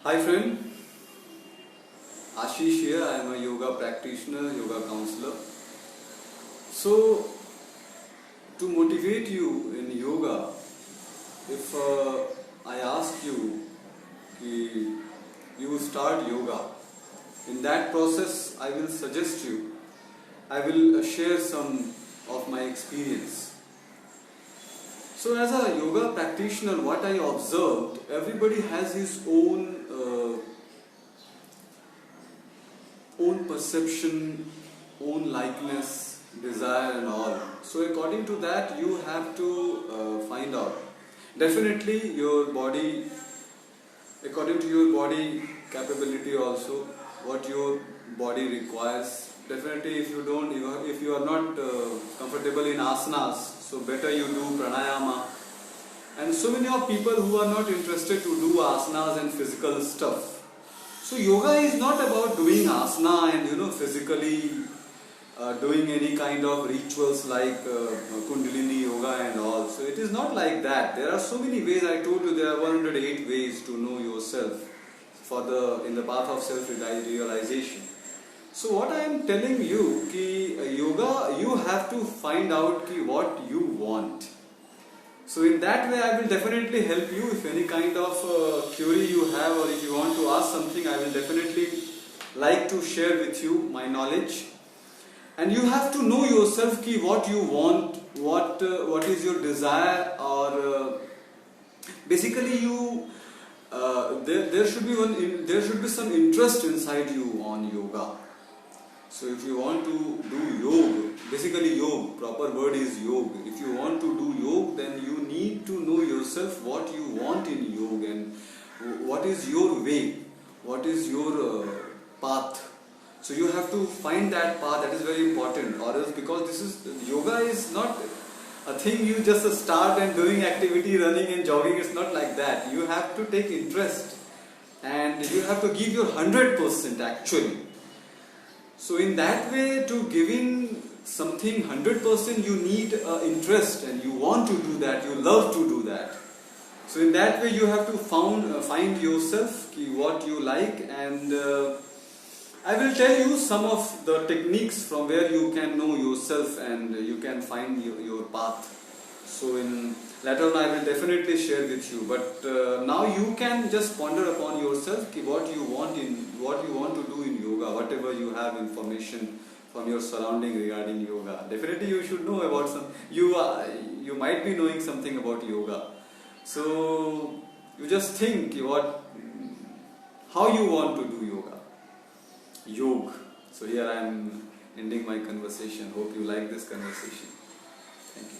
Hi friend, Ashish here. I am a yoga practitioner, yoga counselor. So, to motivate you in yoga, if I ask you कि you start yoga, in that process I will suggest you, I will share some of my experience. So as a yoga practitioner, what I observed, everybody has his own perception, own likeness, desire and all. So according to that you have to find out. Definitely your body, according to your body capability also, what your body requires. Definitely if you are not comfortable in asanas, so better you do pranayama. And so many of people who are not interested to do asanas and physical stuff. So yoga is not about doing asana and physically doing any kind of rituals like Kundalini yoga and all. So it is not like that. There are so many ways. I told you there are 108 ways to know yourself in the path of self-realization. So what I am telling you, yoga, you have to find out what you want. So in that way I will definitely help you. If any kind of query you have, or if you want to ask something, I will definitely like to share with you my knowledge. And you have to know yourself what you want, what is your desire, or basically there should be some interest inside you on yoga. So if you want to do yoga, basically yoga, proper word is yoga. If you want to do yoga, then you need to know yourself what you want in yoga and what is your way, what is your path. So you have to find that path. That is very important. Or else, because yoga is not a thing you just start and doing activity, running and jogging. It's not like that. You have to take interest and you have to give your 100% actually. So in that way, to giving something 100%, you need interest and you want to do that, you love to do that. So in that way you have to find yourself, what you like, and I will tell you some of the techniques from where you can know yourself and you can find your path. So in later on I will definitely share with you, but now you can just ponder upon yourself what you want to do in yoga, whatever you have information from your surrounding regarding yoga. Definitely you should know about you might be knowing something about yoga. So you just think how you want to do yoga. So here I am ending my conversation. Hope you like this conversation. Thank you.